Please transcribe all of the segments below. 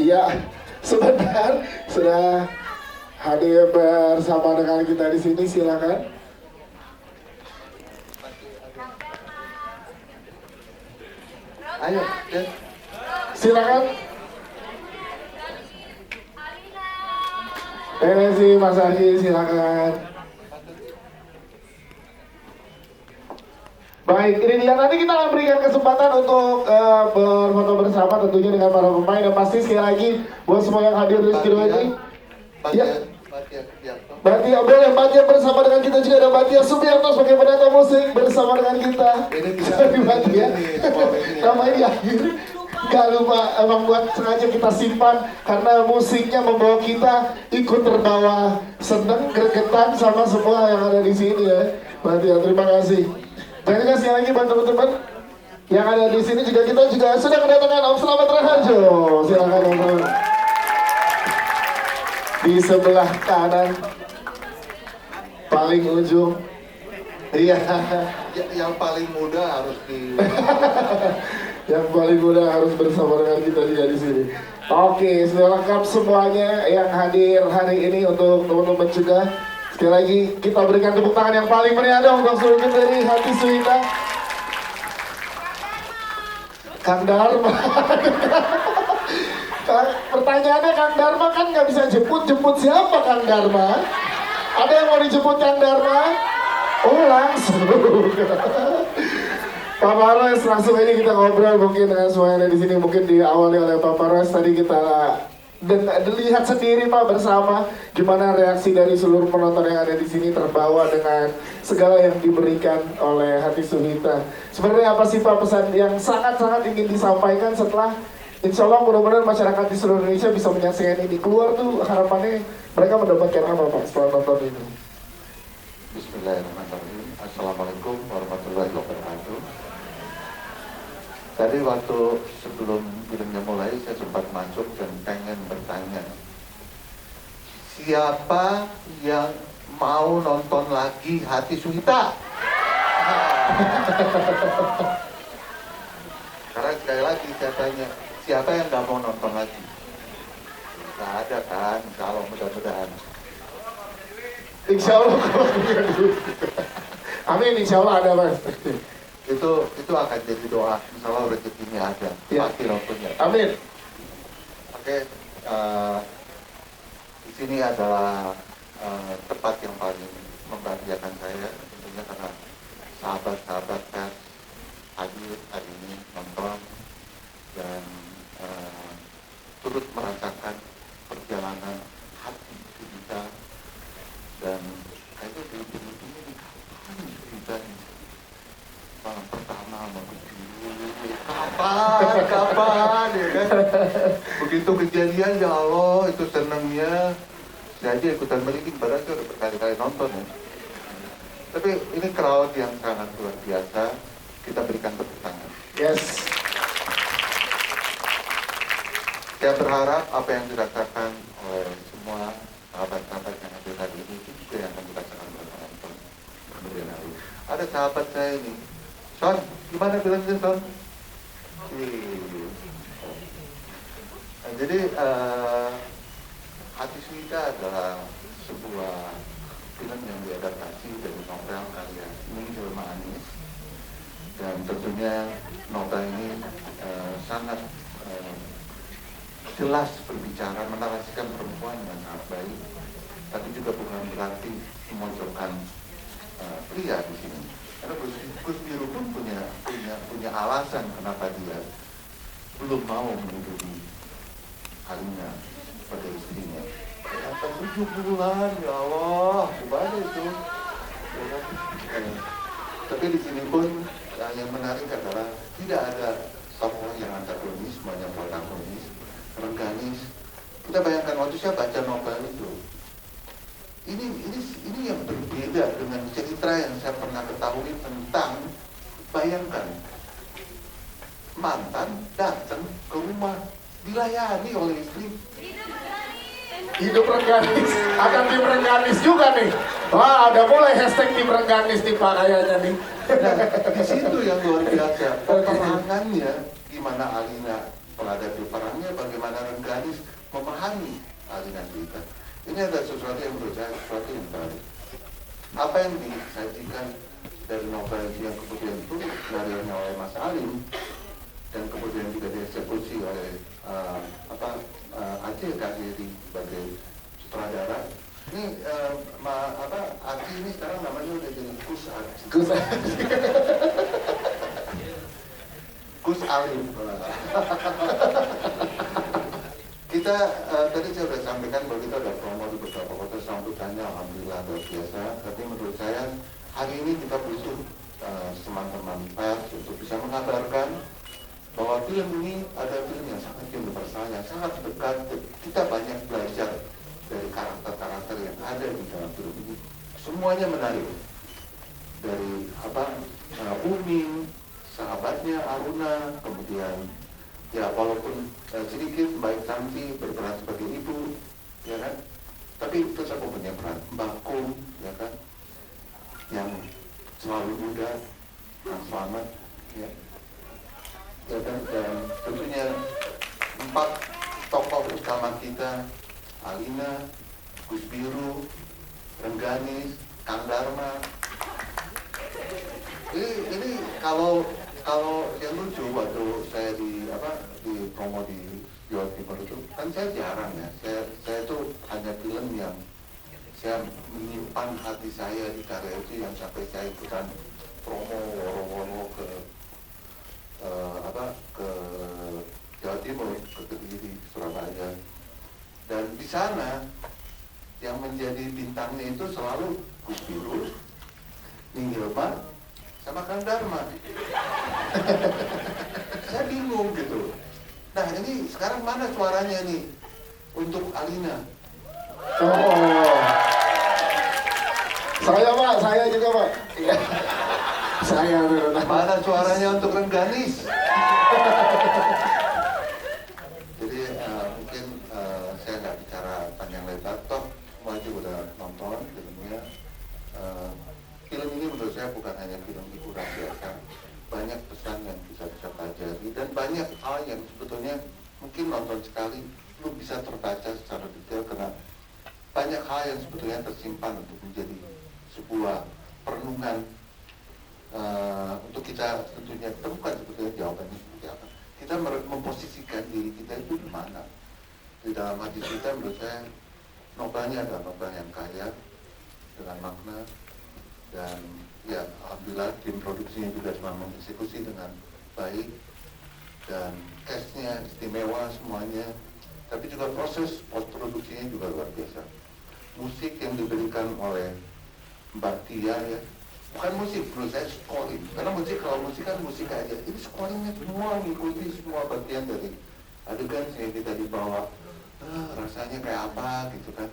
Iya, sebentar sudah hadir bersama dengan kita di sini, silakan. Ayo, ya. Silakan. Tenesi Mas Haji, silakan. Baik, ini dia, nanti kita akan berikan kesempatan untuk berfoto bersama tentunya dengan para pemain, dan pasti sekali lagi buat semua yang hadir di studio ini. Ya. Batia boleh, Batia bersama dengan kita juga ada Batia Subiarto sebagai penata musik bersama dengan kita. Ini bisa Batia. Namanya di akhir. Gak lupa, emang buat sengaja kita simpan karena musiknya membawa kita ikut terbawa seneng, gregetan sama semua yang ada di sini ya. Batia, terima kasih. Dan juga sekali lagi buat teman-teman yang ada di sini juga, kita juga sudah kedatangan Om Slamet Raharjo. Silakan Om. Di sebelah kanan paling ujung. Iya. Yang paling muda harus di Yang paling muda harus bersama dengan kita juga di sini. Oke, sudah lengkap semuanya yang hadir hari ini untuk teman-teman juga. Sekali lagi kita berikan tepuk tangan yang paling meriah dong untuk seluruh dari hati Suwita. Kang Dharma. Pertanyaannya, Kang Dharma kan nggak bisa jemput siapa Kang Dharma? Ada yang mau dijemput Kang Dharma? Oh langsung. Pak Parwes, langsung aja kita ngobrol mungkin dengan semua yang ada di sini. Mungkin diawali oleh Pak Parwes, tadi kita lihat sendiri Pak bersama gimana reaksi dari seluruh penonton yang ada di sini terbawa dengan segala yang diberikan oleh hati Suwita. Sebenarnya apa sih Pak pesan yang sangat-sangat ingin disampaikan setelah insya Allah mudah-mudahan masyarakat di seluruh Indonesia bisa menyaksikan ini, keluar tuh harapannya mereka mendapatkan apa Pak setelah nonton ini? Bismillahirrahmanirrahim. Assalamualaikum warahmatullahi wabarakatuh. Tadi waktu sebelum filmnya mulai saya sempat masuk dan pengen bertanya, siapa yang mau nonton lagi Hati Suwita? Karena sekali lagi saya tanya, siapa yang nggak mau nonton lagi? Nggak ada kan, kalau mudah-mudahan. Insya Allah kalau amin, insya Allah ada Mas. Itu akan jadi doa, insya Allah rezekinya ada, Ya. pasti nontonnya. Amin. Oke, di sini adalah tempat yang paling membahagiakan saya, tentunya karena sahabat-sahabat pers hadir hari ini nonton dan turut merasakan perjalanan hati kita, dan itu di kapan ceritanya malam pertama kapan ya kan, begitu kejadian ya Allah itu senangnya saya aja ikutan merinding, padahal saya udah berkali-kali nonton ya. Tapi ini crowd yang sangat luar biasa, kita berikan tepuk tangan. Yes. Saya berharap apa yang dirasakan oleh semua sahabat-sahabat yang hadir hari ini itu juga yang akan dirasakan oleh penonton kemudian hari. Ada sahabat saya ini, Son, gimana bilangnya Son? Nah, jadi Hati Suwita adalah sebuah film yang diadaptasi dari novel karya Ning Hilma Anis, dan tentunya novel ini sangat jelas berbicara, menarasikan perempuan dengan sangat baik, tapi juga bukan berarti memojokkan pria di sini. Karena Gus Biru pun punya alasan kenapa dia belum mau menghidupi Alina sebagai istrinya. Ternyata 7 bulan, ya Allah, gimana itu? Ya kan? Tapi di sini pun yang menarik adalah tidak ada tokoh yang antagonis, semuanya protagonis, rengganis. Kita bayangkan waktu saya baca novel itu, ini yang berbeda dengan cerita yang saya pernah ketahui tentang, bayangkan mantan datang ke rumah dilayani oleh istri. Hidup rengganis, akan tim rengganis juga nih. Wah, ada mulai hashtag tim rengganis nih Pak kayaknya nih. Nah, di situ yang luar biasa peperangannya, gimana Alina menghadapi perangnya, bagaimana Rengganis memahami aliran cerita. Ini ada sesuatu yang menurut saya sesuatu yang baru. Apa yang disajikan dari novel yang kemudian itu skenario-nya oleh Mas Alim dan kemudian juga dieksekusi oleh Aceh Kasiri sebagai sutradara. Ini Aki ini sekarang namanya udah jadi Gus Aki. Gus Alim. Kita tadi saya sudah sampaikan bahwa kita ada promo di beberapa kota sambutannya alhamdulillah luar biasa. Tapi menurut saya hari ini kita butuh teman-teman pers untuk bisa mengabarkan bahwa film ini ada film yang sangat universal, yang sangat dekat. Kita banyak belajar dari karakter-karakter yang ada di dalam film ini. Semuanya menarik. Dari Umi, sahabatnya Aruna, kemudian ya walaupun sedikit Mbak Santi berperan sebagai ibu, ya kan, tapi tetap punya peran Mbak Kum, ya kan, yang selalu muda, yang selamat, ya kan, dan tentunya 4 tokoh utama kita, Alina, Gus Biru, Rengganis, Kang Dharma. Ini kalau yang lucu waktu saya di promo di Jawa Timur itu kan saya jarang ya, saya tuh hanya film yang saya menyimpan hati saya di karya itu yang sampai saya ikutan promo woro-woro ke Jawa Timur, ke Kediri, Surabaya, dan di sana yang menjadi bintangnya itu selalu Gus Biru, Ningilma, sama Kang Dharma. Saya bingung gitu. Nah ini sekarang mana suaranya nih untuk Alina? Oh, saya juga Pak. Iya. Saya mana suaranya untuk Rengganis? Jadi mungkin saya nggak bicara panjang lebar, toh semua juga udah nonton filmnya. Film ini menurut saya bukan hanya film hiburan biasa, banyak pesan yang bisa pelajari dan banyak hal yang sebetulnya mungkin nonton sekali lu bisa terbaca secara detail karena banyak hal yang sebetulnya tersimpan untuk menjadi sebuah perenungan untuk kita tentunya temukan sebetulnya jawabannya seperti apa. Kita memposisikan diri kita itu di mana di dalam hati kita. Menurut saya novelnya adalah novel yang kaya dengan makna. Dan ya alhamdulillah tim produksinya juga telah mengeksekusi dengan baik dan castnya istimewa semuanya, tapi juga proses post produksinya juga luar biasa. Musik yang diberikan oleh Mbak Tia ya, bukan musik, menurut saya scoring, karena musik kalau musik kan musik aja, ini scoringnya semua mengikuti semua bagian dari adegan yang kita dibawa. Rasanya kayak apa gitu kan.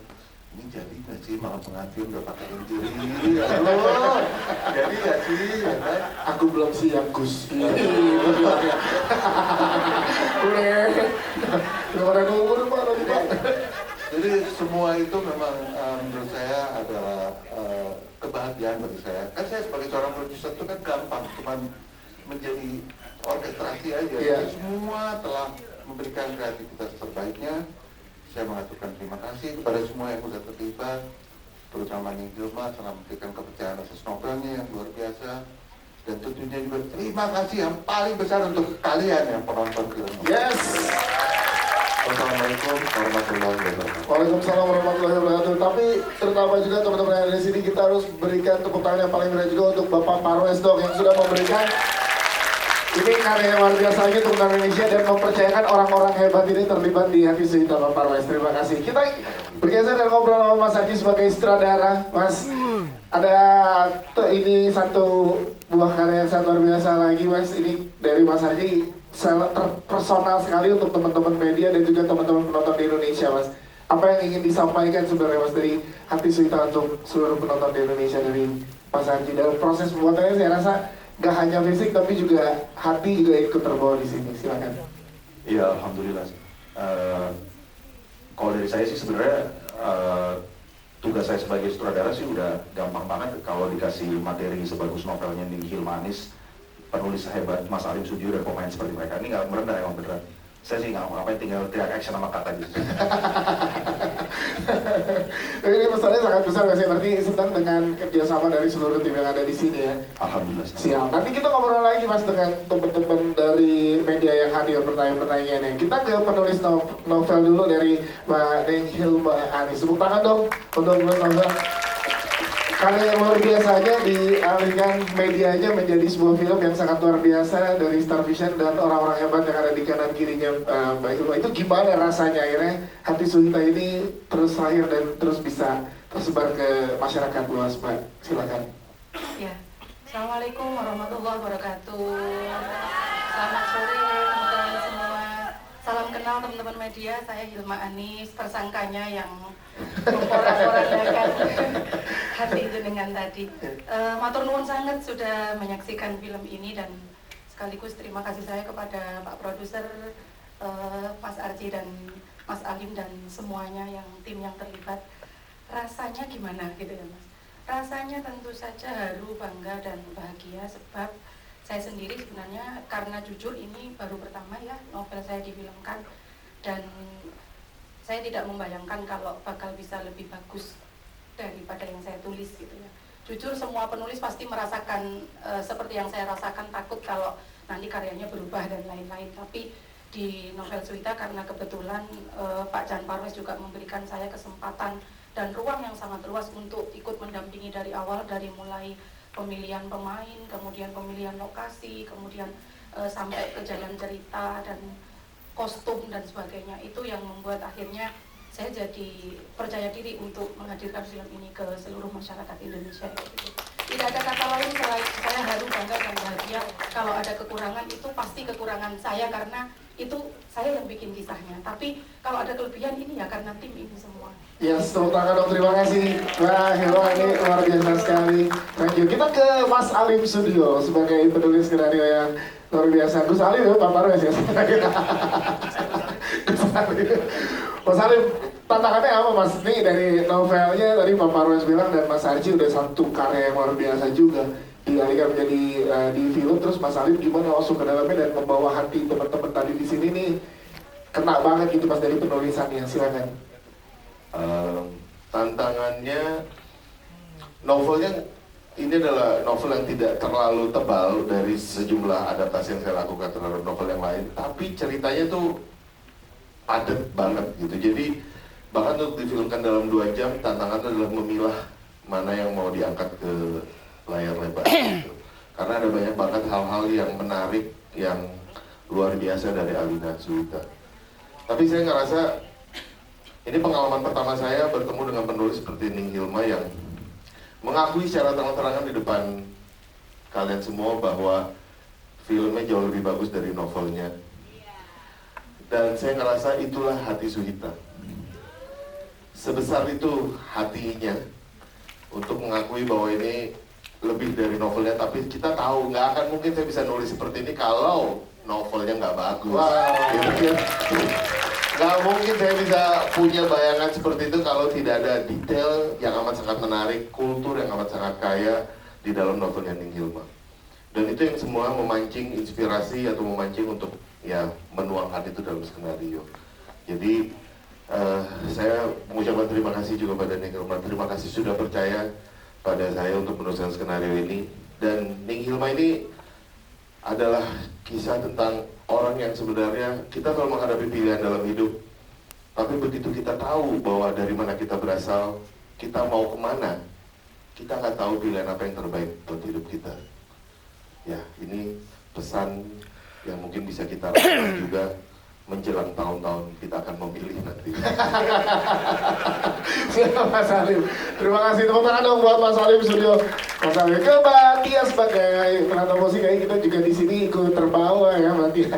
Ini jadi nggak sih malam pengantin udah pakai diri, jadi nggak sih, ya kan? aku belum siap Gus. Udah ada umur Pak. Jadi semua itu memang menurut saya adalah kebahagiaan bagi saya. Kan saya sebagai seorang produser itu kan gampang, cuma menjadi orkestrasi aja. Jadi semua telah memberikan kreativitas terbaiknya. Saya mengaturkan terima kasih kepada semua yang sudah terlibat, terutama Ningilma telah memberikan kepercayaan atas novelnya yang luar biasa, dan tentunya juga terima kasih yang paling besar untuk kalian yang penonton film. Yes. Wassalamualaikum warahmatullahi wabarakatuh. Waalaikumsalam warahmatullahi wabarakatuh. Tapi terutama juga teman-teman yang ada di sini, kita harus berikan tepuk tangan yang paling meriah juga untuk Bapak Parwes Dok yang sudah memberikan ini karya luar biasa untuk Indonesia dan mempercayakan orang-orang hebat ini terlibat di Hati Suita Bapak Parwes. Terima kasih. Kita bergeser dan ngobrol sama Mas Aki sebagai sutradara. Mas, ada ini satu buah karya yang sangat luar biasa lagi Mas. Ini dari Mas Aki personal sekali untuk teman-teman media dan juga teman-teman penonton di Indonesia Mas. Apa yang ingin disampaikan sebenarnya Mas dari Hati Suita untuk seluruh penonton di Indonesia dari Mas Aki? Dalam proses pembuatannya saya rasa gak hanya fisik tapi juga hati juga ikut terbawa di sini. Silakan. Iya, alhamdulillah. Kalau dari saya sih sebenarnya tugas saya sebagai sutradara sih udah gampang banget. Kalau dikasih materi sebagus novelnya Nihil Manis, penulis hebat Mas Alim Sudio dan pemain seperti mereka, ini nggak merendah emang beneran. Saya sih nggak ngapain, tinggal teriak action sama kata gitu. Ini pesannya sangat besar nggak sih? Berarti senang dengan kerjasama dari seluruh tim yang ada di sini ya. Alhamdulillah. Siap. Nanti kita ngobrol lagi mas dengan teman-teman dari media yang hadir pertanyaan-pertanyaannya. Kita ke penulis novel dulu dari Mbak Neng Hilma Anis. Tepuk tangan dong untuk penulis novel. Karya yang luar biasanya dialihkan medianya menjadi sebuah film yang sangat luar biasa dari Star Vision dan orang-orang hebat yang ada di kanan kirinya Mbak Hilma. Itu gimana rasanya akhirnya Hati Suhita ini terus lahir dan terus bisa tersebar ke masyarakat luas, Mbak? Silakan. Ya, Assalamualaikum warahmatullahi wabarakatuh. Selamat sore teman-teman semua. Salam kenal teman-teman media, saya Hilma Anis, tersangkanya yang memporak-porandakan hati jenengan tadi. Matur nuwun sangat sudah menyaksikan film ini dan sekaligus terima kasih saya kepada Pak Produser, Mas Arji dan Mas Alim dan semuanya yang tim yang terlibat. Rasanya gimana gitu ya Mas? Rasanya tentu saja haru, bangga dan bahagia sebab saya sendiri sebenarnya karena jujur ini baru pertama ya novel saya difilmkan dan saya tidak membayangkan kalau bakal bisa lebih bagus daripada yang saya tulis gitu ya. Jujur semua penulis pasti merasakan seperti yang saya rasakan, takut kalau nanti karyanya berubah dan lain-lain. Tapi di novel Suhita karena kebetulan Pak Jan Parwes juga memberikan saya kesempatan dan ruang yang sangat luas untuk ikut mendampingi dari awal, dari mulai pemilihan pemain, kemudian pemilihan lokasi, kemudian sampai ke jalan cerita dan kostum dan sebagainya. Itu yang membuat akhirnya saya jadi percaya diri untuk menghadirkan film ini ke seluruh masyarakat Indonesia. Tidak ada kata lain selain saya haru, bangga dan bahagia. Kalau ada kekurangan itu pasti kekurangan saya karena itu saya yang bikin kisahnya. Tapi kalau ada kelebihan ini ya karena tim ini semua. Yes, tepuk tangan dong, terima kasih Mbak Hilma, ini luar biasa sekali. Thank you. Kita ke Mas Alim Studio sebagai penulis skenario yang luar biasa. Gus Alim ya, Pak Parwes ya. Mas Alim, tantangannya apa Mas? Nih dari novelnya tadi Pak Parwes bilang dan Mas Arji udah satu karya yang luar biasa juga dialihkan menjadi di film. Terus Mas Alim gimana masuk ke dalamnya dan membawa hati teman-teman tadi di sini nih kena banget gitu Mas dari penulisannya. Silakan. Tantangannya, novelnya ini adalah novel yang tidak terlalu tebal dari sejumlah adaptasi yang saya lakukan terhadap novel yang lain, tapi ceritanya tuh padat banget gitu. Jadi bahkan untuk difilmkan dalam 2 jam, tantangannya adalah memilah mana yang mau diangkat ke layar lebar gitu. Karena ada banyak banget hal-hal yang menarik, yang luar biasa dari Alina Suhita. Tapi saya ngerasa ini pengalaman pertama saya bertemu dengan penulis seperti Ning Hilma yang mengakui secara terang-terangan di depan kalian semua bahwa filmnya jauh lebih bagus dari novelnya. Dan saya ngerasa itulah hati Suhita. Sebesar itu hatinya untuk mengakui bahwa ini lebih dari novelnya, tapi kita tahu nggak akan mungkin saya bisa nulis seperti ini kalau novelnya nggak bagus. Gitu. Nggak mungkin saya bisa punya bayangan seperti itu kalau tidak ada detail yang amat sangat menarik, kultur yang amat sangat kaya di dalam novelnya Ning Hilma. Dan itu yang semua memancing inspirasi atau memancing untuk ya menuangkan itu dalam skenario. Jadi saya mengucapkan terima kasih juga pada Ning Hilma. Terima kasih sudah percaya pada saya untuk menuliskan skenario ini. Dan Ning Hilma ini adalah kisah tentang orang yang sebenarnya kita selalu menghadapi pilihan dalam hidup, tapi begitu kita tahu bahwa dari mana kita berasal, kita mau kemana, kita nggak tahu pilihan apa yang terbaik buat hidup kita. Ya, ini pesan yang mungkin bisa kita rasakan juga menjelang tahun-tahun kita akan memilih nanti. Siap Mas Alim. Terima kasih, tepuk tangan dong buat Mas Alim Studio. Mas Alim ke Mbak Tia sebagai penata musik, kayak kita juga di sini ikut terbawa ya Mbak Tia.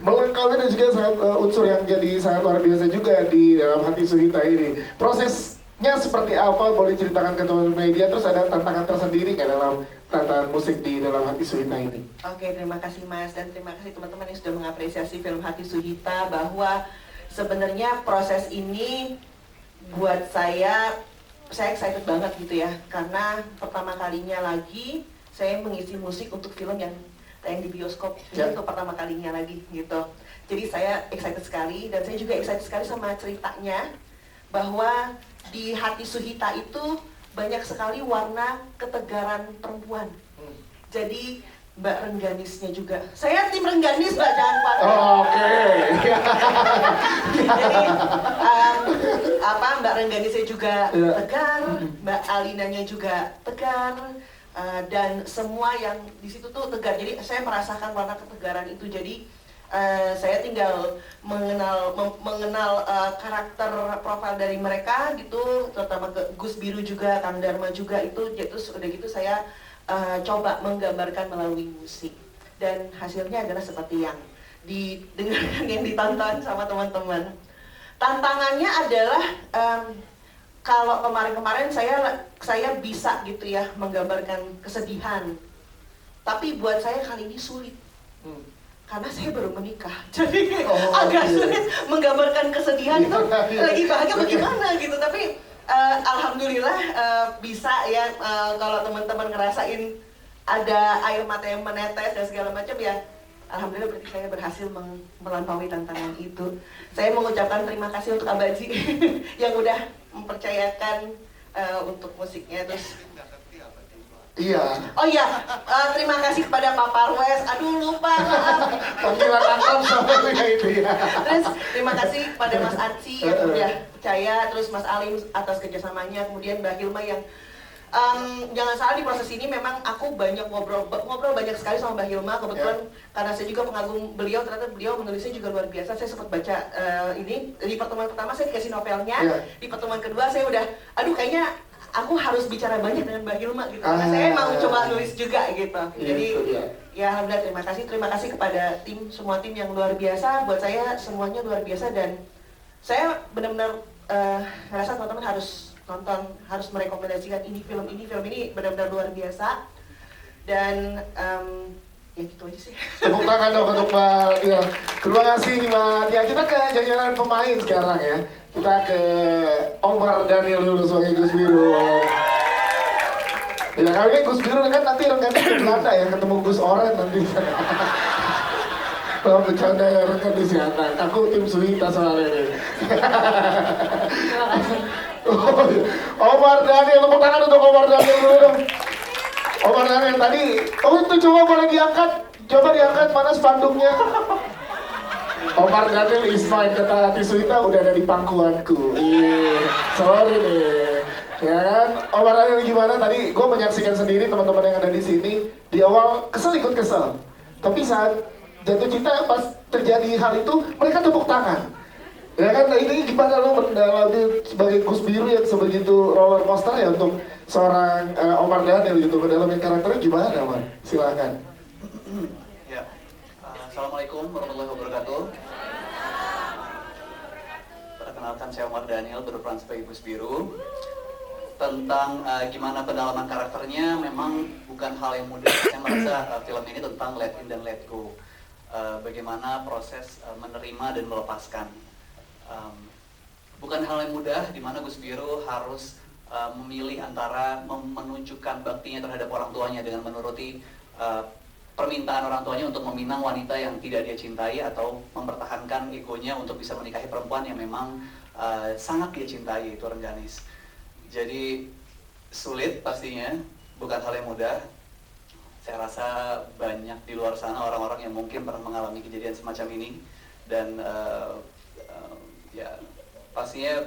Melengkapi dan juga sangat unsur yang jadi sangat luar biasa juga di dalam Hati Suhita ini. Prosesnya seperti apa? Boleh ceritakan ke teman media. Terus ada tantangan tersendiri nggak dalam tantangan musik di dalam Hati Suhita ini? Oke, terima kasih Mas dan terima kasih teman-teman yang sudah mengapresiasi film Hati Suhita, bahwa sebenarnya proses ini buat saya excited banget gitu ya, karena pertama kalinya lagi saya mengisi musik untuk film yang tayang di bioskop Ya. untuk pertama kalinya lagi gitu. Jadi saya excited sekali dan saya juga excited sekali sama ceritanya bahwa di hati Suhita itu banyak sekali warna ketegaran perempuan. Jadi Mbak Rengganisnya juga. Saya tim Rengganis Mbak, jangan khawatir. Oke. Jadi Mbak Rengganisnya juga Iya. tegar, Mbak Alinanya juga tegar, dan semua yang di situ tuh tegar. Jadi saya merasakan warna ketegaran itu. Jadi saya tinggal mengenal karakter profil dari mereka gitu, terutama ke Gus Biru juga, Kang Dharma juga itu. Terus udah gitu saya coba menggambarkan melalui musik, dan hasilnya adalah seperti yang didengarkan, yang ditonton sama teman-teman. Tantangannya adalah kalau kemarin-kemarin saya bisa gitu ya menggambarkan kesedihan, tapi buat saya kali ini sulit karena saya baru menikah, jadi agak sulit menggambarkan kesedihan itu lagi bahagia bagaimana gitu. Tapi alhamdulillah bisa ya, kalau teman-teman ngerasain ada air mata yang menetes dan segala macam ya, alhamdulillah berarti saya berhasil melampaui tantangan itu. Saya mengucapkan terima kasih untuk Abaji yang udah mempercayakan untuk musiknya. Terus Iya. oh iya, terima kasih kepada Pak Parwes. Aduh lupa, maaf. Panggilan akrab sama itu ya. Terus terima kasih kepada Mas Atsi yang udah percaya, terus Mas Alim atas kerjasamanya, kemudian Mbak Hilma yang jangan salah, di proses ini memang aku banyak ngobrol banyak sekali sama Mbak Hilma. Kebetulan karena saya juga pengagum beliau, ternyata beliau menulisnya juga luar biasa. Saya sempat baca ini di pertemuan pertama saya dikasih novelnya, di pertemuan kedua saya udah, aduh kayaknya aku harus bicara banyak dengan Mbak Hilma gitu. Karena saya mau coba nulis juga gitu. Jadi ya alhamdulillah, terima kasih kepada semua tim yang luar biasa. Buat saya semuanya luar biasa, dan saya benar-benar ngerasa teman-teman harus nonton, harus merekomendasikan film ini benar-benar luar biasa. Dan ya gitu aja sih. Tepuk tangan dong untuk Mbak Tia. Terima kasih Mbak Tia. Kita ke jajaran pemain sekarang ya. Kita ke Omar Daniel dulu sebagai Gus Biru. Ya kali ini Gus Biru kan nanti rekannya ke Belanda ya, ketemu Gus Oren nanti. Kalau bercanda ya rekan di sana. Aku tim Suhita soalnya ini. Omar Daniel, tepuk tangan untuk Omar Daniel dulu dong. Omar Daniel tadi, itu coba boleh diangkat. Coba diangkat, mana spanduknya? Omar Daniel is fine, kata hati Suhita udah ada di pangkuanku. Sorry nih. Ya kan, Omar Daniel gimana tadi? Gue menyaksikan sendiri teman-teman yang ada di sini. Di awal kesel, ikut kesel. Tapi saat jatuh cinta, pas terjadi hal itu, mereka tepuk tangan. Ya kan, ini gimana lo mendalami sebagai Gus Biru yang sebegitu roller coaster ya untuk seorang Omar Daniel gitu, mendalami karakternya gimana, Omar? Silahkan. Ya, Assalamualaikum warahmatullahi wabarakatuh. Perkenalkan, saya Omar Daniel, berperan sebagai Gus Biru. Tentang gimana pendalaman karakternya memang bukan hal yang mudah. Saya merasa film ini tentang let in dan let go. Bagaimana proses menerima dan melepaskan. Bukan hal yang mudah, di mana Gus Biru harus memilih antara menunjukkan baktinya terhadap orang tuanya dengan menuruti permintaan orang tuanya untuk meminang wanita yang tidak dia cintai, atau mempertahankan egonya untuk bisa menikahi perempuan yang memang sangat dia cintai, yaitu Rengganis. Jadi sulit pastinya, bukan hal yang mudah. Saya rasa banyak di luar sana orang-orang yang mungkin pernah mengalami kejadian semacam ini, dan ya pastinya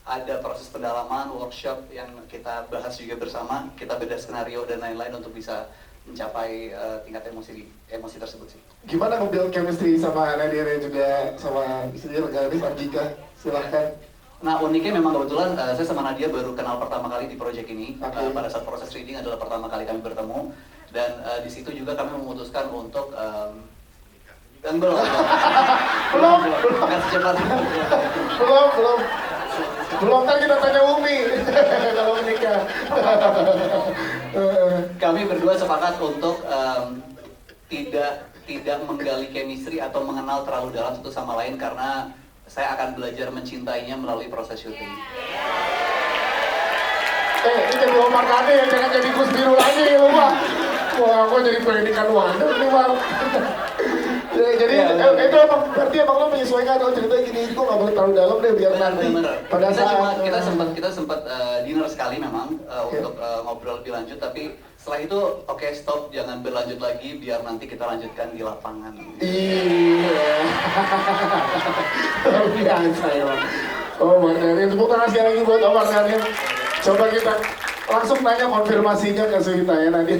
ada proses pendalaman, workshop yang kita bahas juga bersama, kita beda skenario dan lain-lain untuk bisa mencapai tingkat emosi tersebut sih. Gimana nge-build chemistry sama Nadia dan juga sama istri Rengganis, Anjika? Silahkan. Nah, uniknya memang kebetulan saya sama Nadia baru kenal pertama kali di proyek ini. Pada saat proses reading adalah pertama kali kami bertemu, dan di situ juga kami memutuskan untuk dan belum kan kita tanya Umi kalau menikah. Kami berdua sepakat untuk tidak menggali chemistry atau mengenal terlalu dalam satu sama lain, karena saya akan belajar mencintainya melalui proses syuting. Ini jadi Omar Daniel, jangan jadi Gus Biru lagi, lupa. Wah, aku jadi pendidikan wonder nih, Bang. Ya, jadi itu emang berarti emang lo menyesuaikan kalau ceritanya gini, gue nggak boleh terlalu dalam deh biar nanti Bener. pada saat Kita sempat dinner sekali memang untuk ngobrol lebih lanjut, tapi setelah itu oke, stop, jangan berlanjut lagi biar nanti kita lanjutkan di lapangan. Iya. Luar biasa ya, Bang. Oh, Mardani, tepuk tangan sekali lagi buat Om Mardani. Coba kita langsung nanya konfirmasinya ke Suhita ya nanti.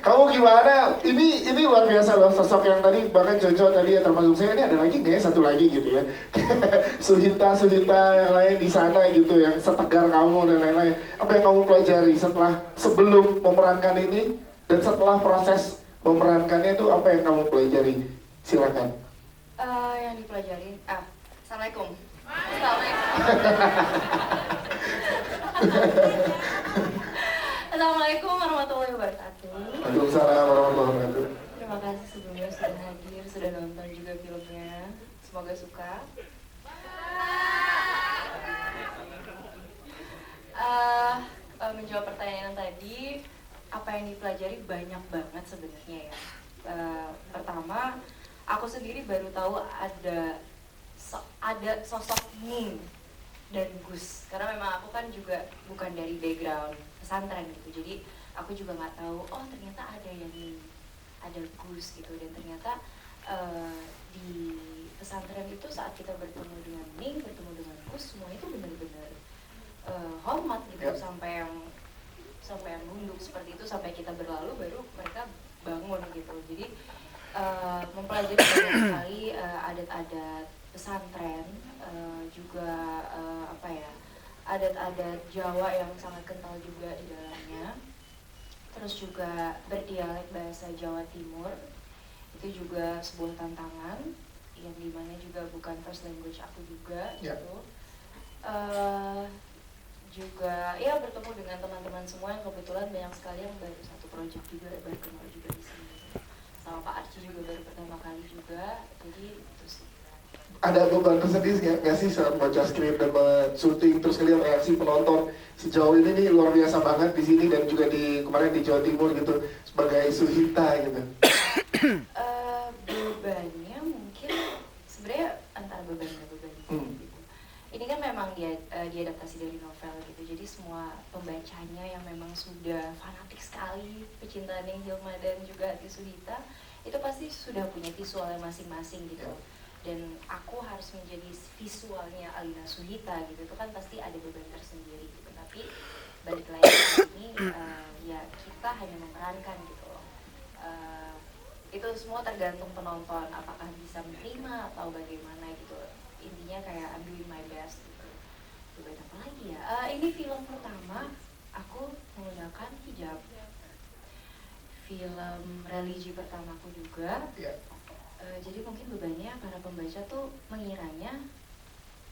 Kamu gimana? Ini luar biasa loh, sosok yang tadi bahkan Jojo tadi ya termasuk saya, ini ada lagi nggak ya, satu lagi gitu ya. Suhita yang lain di sana gitu yang setegar kamu dan lain-lain. Apa yang kamu pelajari sebelum memerankan ini dan setelah proses memerankannya itu apa yang kamu pelajari? Silakan. Yang dipelajari, Assalamualaikum. Assalamualaikum. Assalamualaikum warahmatullahi wabarakatuh. Waalaikumsalam warahmatullahi wabarakatuh. Terima kasih sebelumnya sudah hadir, sudah nonton juga filmnya. Semoga suka. Menjawab pertanyaan yang tadi, apa yang dipelajari banyak banget sebenarnya ya. Pertama, aku sendiri baru tahu ada sosok Ning dan Gus, karena memang aku kan juga bukan dari background pesantren gitu, jadi aku juga nggak tahu, oh ternyata ada yang Ning, ada Gus gitu, dan ternyata di pesantren itu saat kita bertemu dengan Ning, bertemu dengan Gus, semua itu benar-benar hormat gitu, sampai yang nunduk seperti itu, sampai kita berlalu baru mereka bangun gitu. Jadi mempelajari banyak sekali adat-adat pesantren, juga adat-adat Jawa yang sangat kental juga di dalamnya. Terus juga berdialek bahasa Jawa Timur, itu juga sebuah tantangan yang dimana juga bukan first language aku juga gitu. Juga ya bertemu dengan teman-teman semua yang kebetulan banyak sekali yang baru satu project juga, baru kenal juga di sini. Sama Pak Archie juga baru pertama kali juga, jadi itu sih. Ada beban tersendiri nggak sih saat baca skrip dan syuting, terus kalian reaksi penonton sejauh ini nih luar biasa banget di sini dan juga di kemarin di Jawa Timur gitu sebagai Suhita gitu. Bebannya mungkin sebenarnya antara beban dan beban gitu. Ini kan memang diadaptasi dari novel gitu, jadi semua pembacanya yang memang sudah fanatik sekali pecinta Ning Hilma dan juga Ati Suhita itu pasti sudah punya visualnya masing-masing gitu. Dan aku harus menjadi visualnya Alina Suhita gitu, itu kan pasti ada beban tersendiri gitu. Tapi balik lagi ke sini, ya kita hanya memerankan gitu loh. Itu semua tergantung penonton apakah bisa menerima atau bagaimana gitu. Intinya kayak I'm doing my best gitu. Beban apa lagi ya? Ini film pertama aku menggunakan hijab. Film religi pertamaku juga. Jadi mungkin bebannya para pembaca tuh mengiranya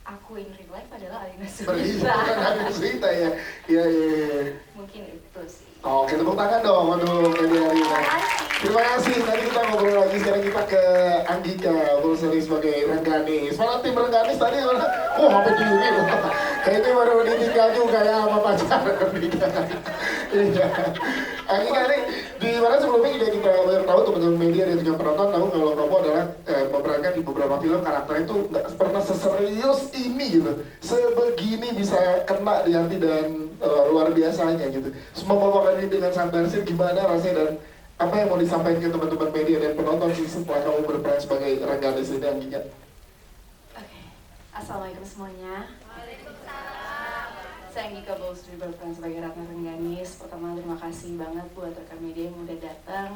aku in real life adalah Alina Suhita. Alina Suhita ya. Iya. Mungkin itu sih. Oke, tepuk tangan dong untuk Alina. Terima kasih. Tadi kita ngobrol lagi, sekarang kita ke Anggika, Bulsari sebagai Rengganis. Malah tim Rengganis tadi sampai diri loh. Kayaknya baru ditinggal juga ya sama pacar. Iya. Anggika nih, di mana sebelumnya juga kita tahu teman-teman media dan juga penonton tahu kalau Robo adalah memerankan di beberapa film karakternya itu nggak pernah seserius ini gitu. Sebegini bisa kena di hati dan luar biasanya gitu. Semua membawakan ini dengan sabar sih, gimana rasanya dan apa yang mau disampaikan ke teman-teman media dan penonton sih setelah kamu berperan sebagai Rengganis ini Anggika? Oke, Assalamualaikum semuanya. Saya Anggika Bulsari berperan sebagai Ratna Rengganis. Pertama terima kasih banget buat rekan media yang udah datang.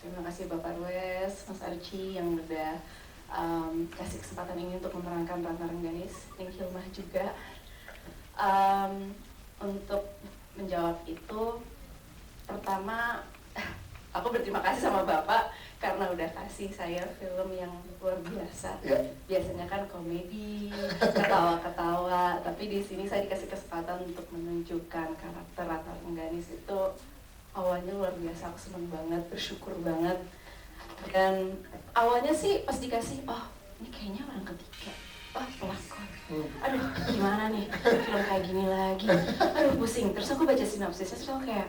Terima kasih Bapak Rues, Mas Archie yang udah kasih kesempatan ini untuk memerankan Ratna Rengganis. Ning Hilma juga. Untuk menjawab itu, pertama aku berterima kasih sama Bapak karena udah kasih saya film yang luar biasa. Biasanya kan komedi, ketawa-ketawa, tapi di sini saya dikasih kesempatan untuk menunjukkan karakter Ratna Rengganis itu awalnya luar biasa. Aku seneng banget, bersyukur banget. Dan awalnya sih pas dikasih, oh ini kayaknya orang ketiga, pelakon. Aduh gimana nih, film kayak gini lagi, aduh pusing. Terus aku baca sinopsisnya, terus aku kayak,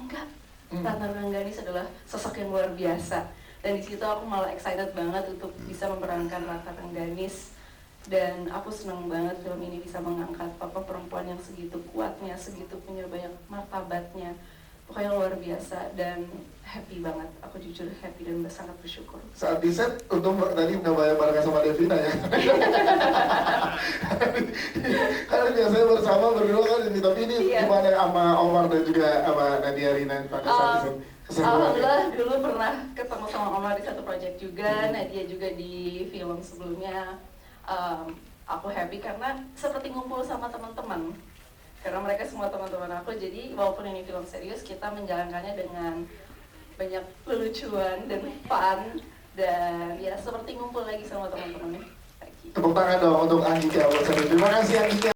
enggak, Ratna Rengganis adalah sosok yang luar biasa. Dan di situ aku malah excited banget untuk bisa memerankan Ratna Rengganis. Dan aku senang banget film ini bisa mengangkat perempuan yang segitu kuatnya, segitu punya banyak martabatnya. Pokoknya luar biasa dan happy banget. Aku jujur happy dan sangat bersyukur. Saat di set, untung tadi nggak bareng sama Devina ya. Karena biasanya bersama berdua kan ini, tapi ini Iya. gimana sama Omar dan juga sama Nadia Rina pada saat di set? Keseruannya. Alhamdulillah dulu pernah ketemu sama Omar di satu project juga, Nadia juga di film sebelumnya. Aku happy karena seperti ngumpul sama teman-teman. Karena mereka semua teman-teman aku, jadi walaupun ini film serius, kita menjalankannya dengan banyak lelucuan dan fun. Dan ya seperti ngumpul lagi sama teman-teman lagi. Tepuk tangan dong untuk Andika. Terima kasih Andika.